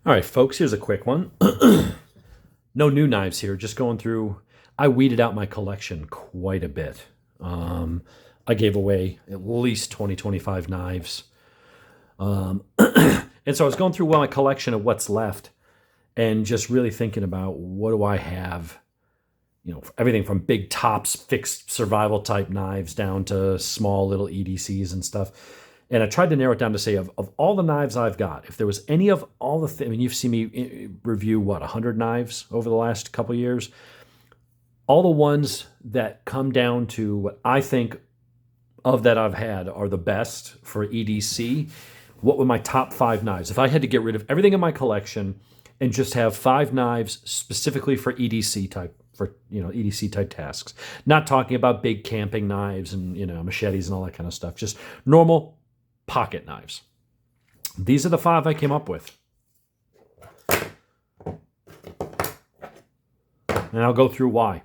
All right, folks, here's a quick one. No new knives here, just going through. I weeded out my collection quite a bit. I gave away at least 20, 25 knives. And so I was going through my collection of what's left and just really thinking about what do I have? You know, everything from big tops, fixed survival type knives down to small little EDCs and stuff. And I tried to narrow it down to say of all the knives I've got, if there was any of all the things, I mean, you've seen me review, what, 100 knives over the last couple of years? All the ones that come down to what I think of that I've had are the best for EDC. What were my top 5 knives? If I had to get rid of everything in my collection and just have 5 knives specifically for EDC type, for, you know, EDC type tasks. Not talking about big camping knives and, you know, machetes and all that kind of stuff. Just normal pocket knives. These are the 5 I came up with. And I'll go through why.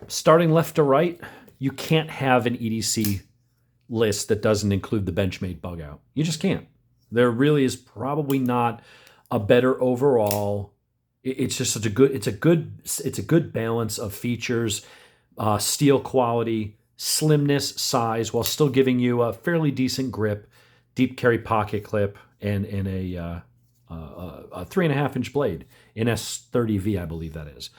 Starting left to right, you can't have an EDC list that doesn't include the Benchmade Bugout. You just can't. There really is probably not a better overall. It's just such a good. It's a good balance of features, steel quality, slimness, size, while still giving you a fairly decent grip, deep carry pocket clip, and a 3.5-inch blade in S30V, I believe that is.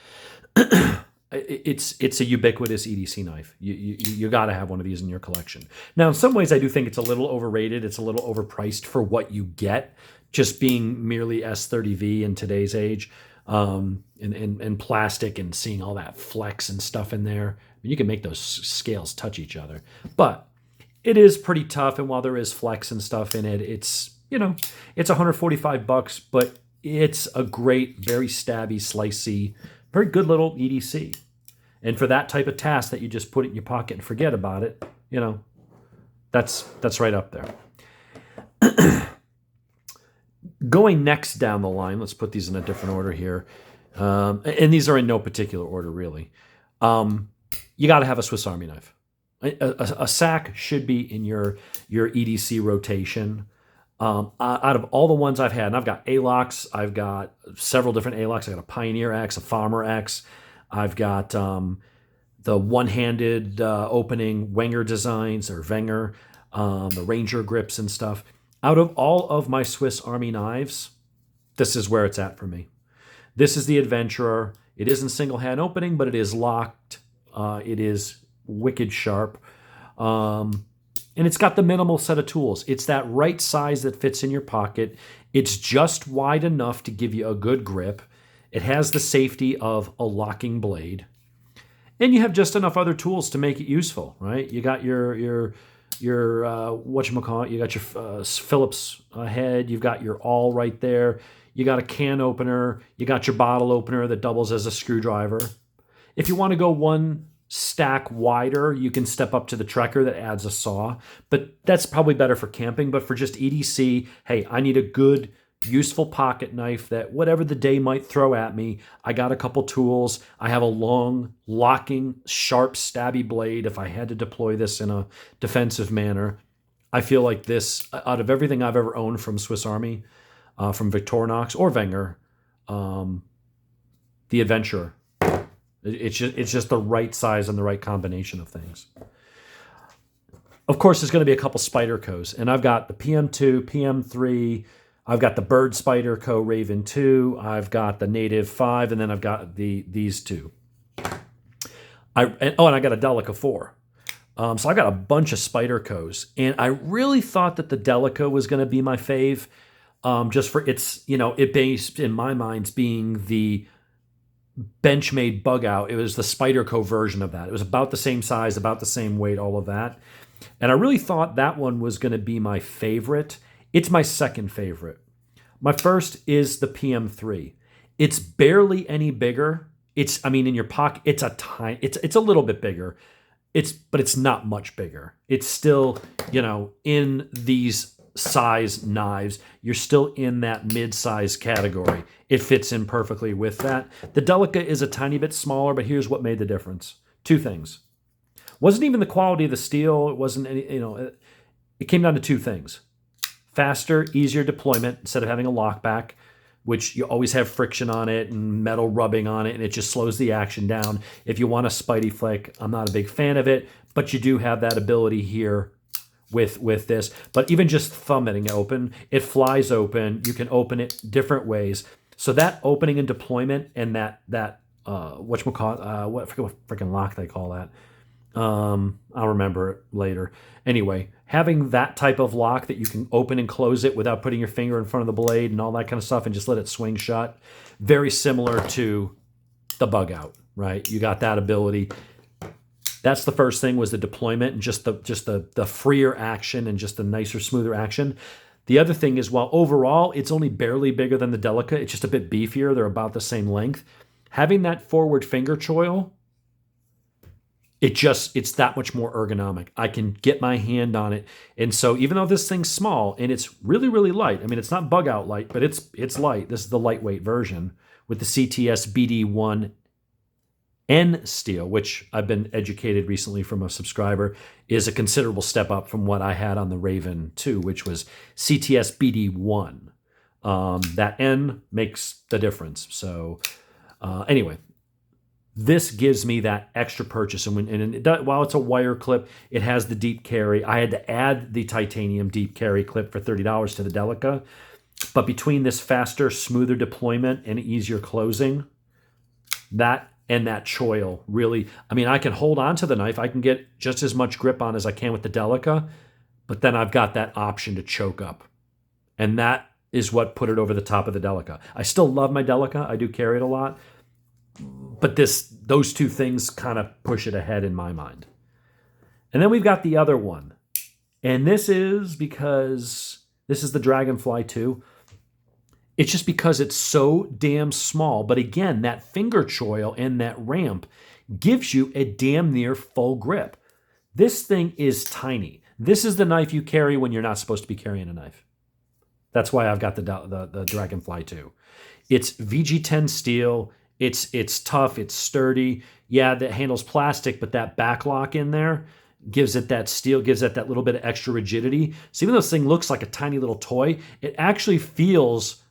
It's a ubiquitous EDC knife. You got to have one of these in your collection. Now, in some ways, I do think it's a little overrated. It's a little overpriced for what you get, just being merely S30V in today's age, and plastic and seeing all that flex and stuff in there. I mean, you can make those scales touch each other, but it is pretty tough. And while there is flex and stuff in it, it's, you know, it's $145, but it's a great, very stabby, slicey, very good little EDC. And for that type of task that you just put it in your pocket and forget about it, you know, that's right up there. Going next down the line, let's put these in a different order here. And these are in no particular order, really. You got to have a Swiss Army knife. A sack should be in your EDC rotation. Out of all the ones I've had, and I've got A-locks, I've got several different A-locks. I got a Pioneer X, a Farmer X. I've got the one-handed opening Wenger designs, or Wenger, the Ranger grips and stuff. Out of all of my Swiss Army knives, this is where it's at for me. This is the Adventurer. It isn't single hand opening, but it is locked. It is wicked sharp. And it's got the minimal set of tools. It's that right size that fits in your pocket. It's just wide enough to give you a good grip. It has the safety of a locking blade. And you have just enough other tools to make it useful, right? You got your whatchamacallit, you got your Phillips head, you've got your awl right there, you got a can opener, you got your bottle opener that doubles as a screwdriver. If you want to go one stack wider, you can step up to the Trekker that adds a saw, but that's probably better for camping. But for just EDC, hey, I need a good, useful pocket knife that whatever the day might throw at me, I got a couple tools. I have a long, locking, sharp, stabby blade if I had to deploy this in a defensive manner. I feel like this, out of everything I've ever owned from Swiss Army, from Victorinox or Wenger, the Adventurer. It's just the right size and the right combination of things. Of course, there's going to be a couple Spydercos, and I've got the PM2, PM3, I've got the Bird Spyderco Raven 2, I've got the Native 5, and then I've got these two. And I got a Delica 4. So I got a bunch of Spydercos, and I really thought that the Delica was going to be my fave, just for its, you know, it based in my mind being the Benchmade Bugout. It was the Spyderco version of that. It was about the same size, about the same weight, all of that. And I really thought that one was going to be my favorite. It's my second favorite. My first is the PM3. It's barely any bigger. I mean, in your pocket, it's a little bit bigger. But it's not much bigger. It's still, you know, in these size knives, you're still in that mid-size category. It fits in perfectly with that. The Delica is a tiny bit smaller, but here's what made the difference. 2 things. Wasn't even the quality of the steel. It wasn't any, you know, it came down to 2 things. faster, easier deployment instead of having a lockback, which you always have friction on it and metal rubbing on it, and it just slows the action down. If you want a Spidey flick, I'm not a big fan of it, but you do have that ability here with this. But even just thumbing it open, it flies open. You can open it different ways. So that opening and deployment and that whatchamacallit, I forget what freaking lock they call that. I'll remember it later. Anyway, having that type of lock that you can open and close it without putting your finger in front of the blade and all that kind of stuff and just let it swing shut, very similar to the Bugout, right? You got that ability. That's the first thing, was the deployment and just the freer action and just the nicer, smoother action. The other thing is, while overall it's only barely bigger than the Delica, it's just a bit beefier. They're about the same length. Having that forward finger choil, it's that much more ergonomic. I can get my hand on it. And so even though this thing's small and it's really, really light, I mean, it's not Bugout light, but it's light. This is the lightweight version with the CTS BD1N steel, which I've been educated recently from a subscriber, is a considerable step up from what I had on the Raven 2, which was CTS BD1. That N makes the difference. So anyway, this gives me that extra purchase. And while it's a wire clip, it has the deep carry. I had to add the titanium deep carry clip for $30 to the Delica. But between this faster, smoother deployment and easier closing, that and that choil really, I mean, I can hold on to the knife. I can get just as much grip on as I can with the Delica, but then I've got that option to choke up. And that is what put it over the top of the Delica. I still love my Delica. I do carry it a lot. But those two things kind of push it ahead in my mind. And then we've got the other one. And this is because this is the Dragonfly 2. It's just because it's so damn small. But again, that finger choil and that ramp gives you a damn near full grip. This thing is tiny. This is the knife you carry when you're not supposed to be carrying a knife. That's why I've got the Dragonfly 2. It's VG10 steel. It's tough, it's sturdy. Yeah, that handle's plastic, but that back lock in there gives it that steel, gives it that little bit of extra rigidity. So even though this thing looks like a tiny little toy, it actually feels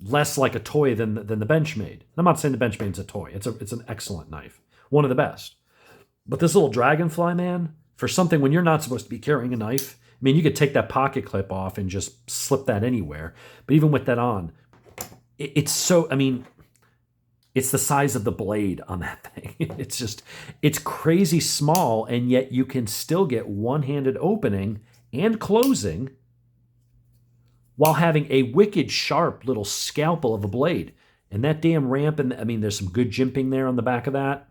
less like a toy than the Benchmade. I'm not saying the Benchmade's a toy. It's an excellent knife, one of the best. But this little Dragonfly, man, for something when you're not supposed to be carrying a knife, I mean, you could take that pocket clip off and just slip that anywhere. But even with that on, it's so, I mean, it's the size of the blade on that thing. It's crazy small, and yet you can still get one-handed opening and closing while having a wicked sharp little scalpel of a blade. And that damn ramp, and I mean, there's some good jimping there on the back of that.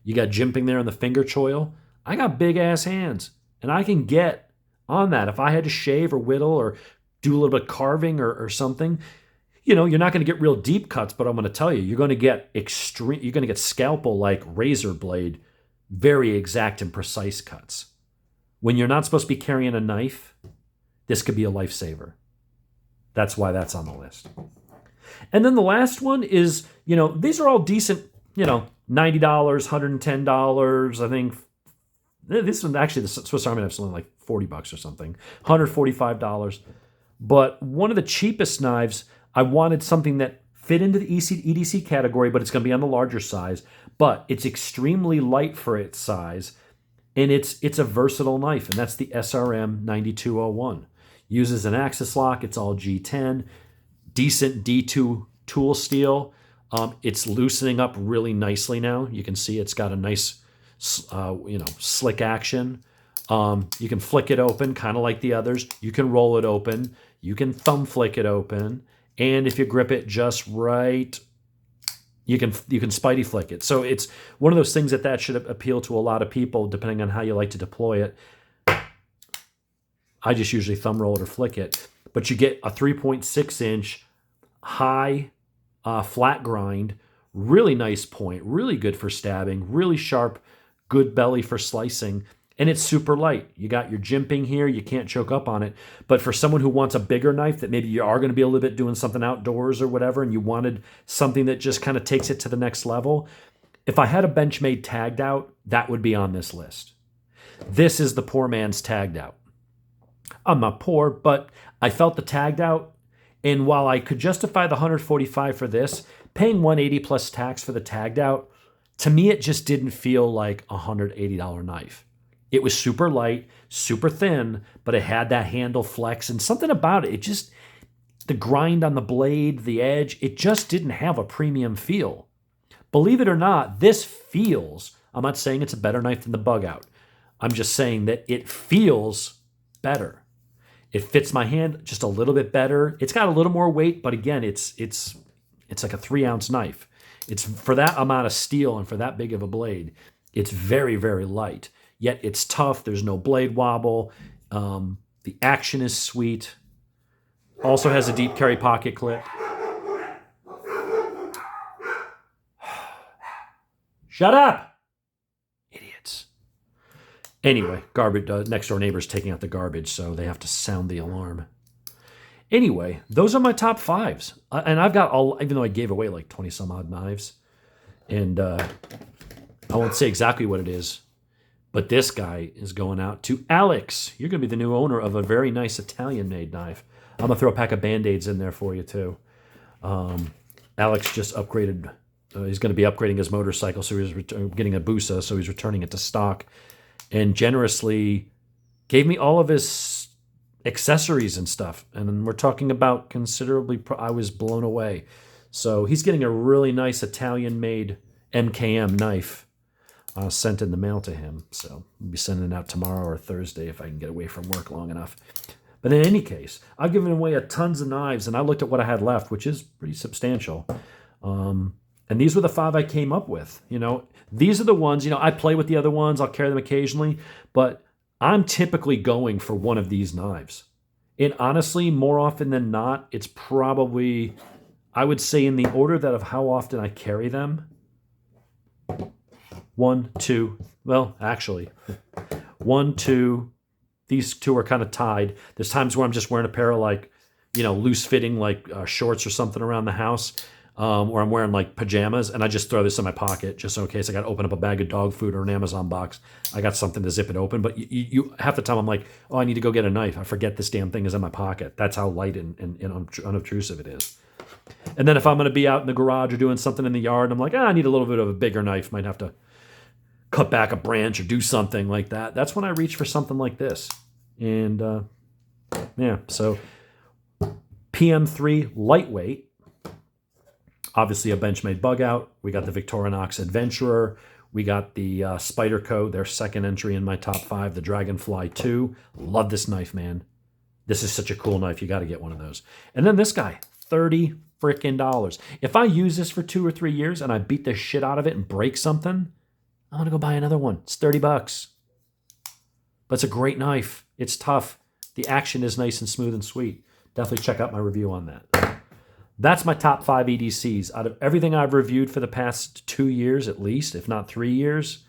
You got jimping there on the finger choil. I got big-ass hands, and I can get on that. If I had to shave or whittle or do a little bit of carving or something, you know, you're not going to get real deep cuts, but I'm going to tell you, you're going to get scalpel like razor blade, very exact and precise cuts. When you're not supposed to be carrying a knife, this could be a lifesaver. That's why that's on the list. And then the last one is, you know, these are all decent, you know, $90, $110. I think this one, actually, the Swiss Army knife's only like $40 or something, $145. But one of the cheapest knives, I wanted something that fit into the EDC category, but it's going to be on the larger size. But it's extremely light for its size, and it's a versatile knife, and that's the SRM 9201. Uses an axis lock. It's all G10, decent D2 tool steel. It's loosening up really nicely now. You can see it's got a nice, slick action. You can flick it open, kind of like the others. You can roll it open. You can thumb flick it open. And if you grip it just right, you can Spidey flick it. So it's one of those things that should appeal to a lot of people, depending on how you like to deploy it. I just usually thumb roll it or flick it. But you get a 3.6-inch high flat grind, really nice point, really good for stabbing, really sharp, good belly for slicing. And it's super light. You got your jimping here. You can't choke up on it. But for someone who wants a bigger knife that maybe you are going to be a little bit doing something outdoors or whatever, and you wanted something that just kind of takes it to the next level, if I had a Benchmade tagged out, that would be on this list. This is the poor man's tagged out. I'm not poor, but I felt the tagged out. And while I could justify the 145 for this, paying 180 plus tax for the tagged out, to me, it just didn't feel like a $180 knife. It was super light, super thin, but it had that handle flex and something about it. It just, the grind on the blade, the edge, it just didn't have a premium feel. Believe it or not, this feels, I'm not saying it's a better knife than the Bugout. I'm just saying that it feels better. It fits my hand just a little bit better. It's got a little more weight, but again, it's like a 3-ounce knife. It's for that amount of steel and for that big of a blade, it's very, very light. Yet it's tough. There's no blade wobble. The action is sweet. Also has a deep carry pocket clip. Shut up, idiots. Anyway, garbage. Next door neighbor's taking out the garbage, so they have to sound the alarm. Anyway, those are my top 5s. And I've got all, even though I gave away like 20 some odd knives. And I won't say exactly what it is, but this guy is going out to Alex. You're going to be the new owner of a very nice Italian-made knife. I'm going to throw a pack of Band-Aids in there for you, too. Alex just upgraded. He's going to be upgrading his motorcycle, so he's getting a Busa, so he's returning it to stock. And generously gave me all of his accessories and stuff. And we're talking about considerably, I was blown away. So he's getting a really nice Italian-made MKM knife sent in the mail to him. So I'll be sending it out tomorrow or Thursday if I can get away from work long enough. But in any case, I've given away tons of knives, and I looked at what I had left, which is pretty substantial. And these were the 5 I came up with. You know, these are the ones, you know, I play with the other ones. I'll carry them occasionally, but I'm typically going for one of these knives. And honestly, more often than not, it's probably, I would say in the order that of how often I carry them. 1, 2, well, actually, 1, 2, these 2 are kind of tied. There's times where I'm just wearing a pair of like, you know, loose fitting like shorts or something around the house. Or I'm wearing like pajamas and I just throw this in my pocket just in case I got to open up a bag of dog food or an Amazon box. I got something to zip it open. But you half the time I'm like, oh, I need to go get a knife. I forget this damn thing is in my pocket. That's how light and unobtrusive it is. And then if I'm going to be out in the garage or doing something in the yard, I'm like, I need a little bit of a bigger knife. Might have to cut back a branch or do something like that. That's when I reach for something like this. And yeah, so PM3 Lightweight. Obviously a Benchmade Bugout. We got the Victorinox Adventurer. We got the Spyderco, their second entry in my top 5, the Dragonfly 2. Love this knife, man. This is such a cool knife. You got to get one of those. And then this guy, $30 frickin'. If I use this for 2 or 3 years and I beat the shit out of it and break something, I'm going to go buy another one. It's $30. But it's a great knife. It's tough. The action is nice and smooth and sweet. Definitely check out my review on that. That's my top 5 EDCs. Out of everything I've reviewed for the past 2 years at least, if not 3 years,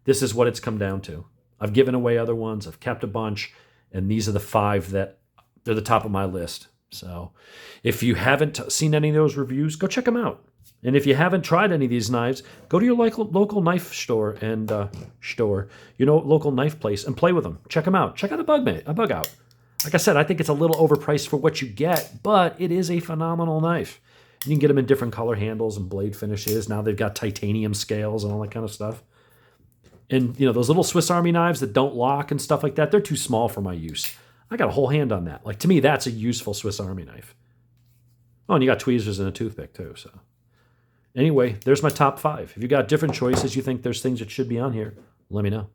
this is what it's come down to. I've given away other ones. I've kept a bunch. And these are the 5 that they're the top of my list. So if you haven't seen any of those reviews, go check them out. And if you haven't tried any of these knives, go to your local knife store and local knife place and play with them. Check them out. Check out a Bugout. Like I said, I think it's a little overpriced for what you get, but it is a phenomenal knife. You can get them in different color handles and blade finishes. Now they've got titanium scales and all that kind of stuff. And, you know, those little Swiss Army knives that don't lock and stuff like that, they're too small for my use. I got a whole hand on that. Like, to me, that's a useful Swiss Army knife. Oh, and you got tweezers and a toothpick, too. So anyway, there's my top 5. If you got different choices, you think there's things that should be on here, let me know.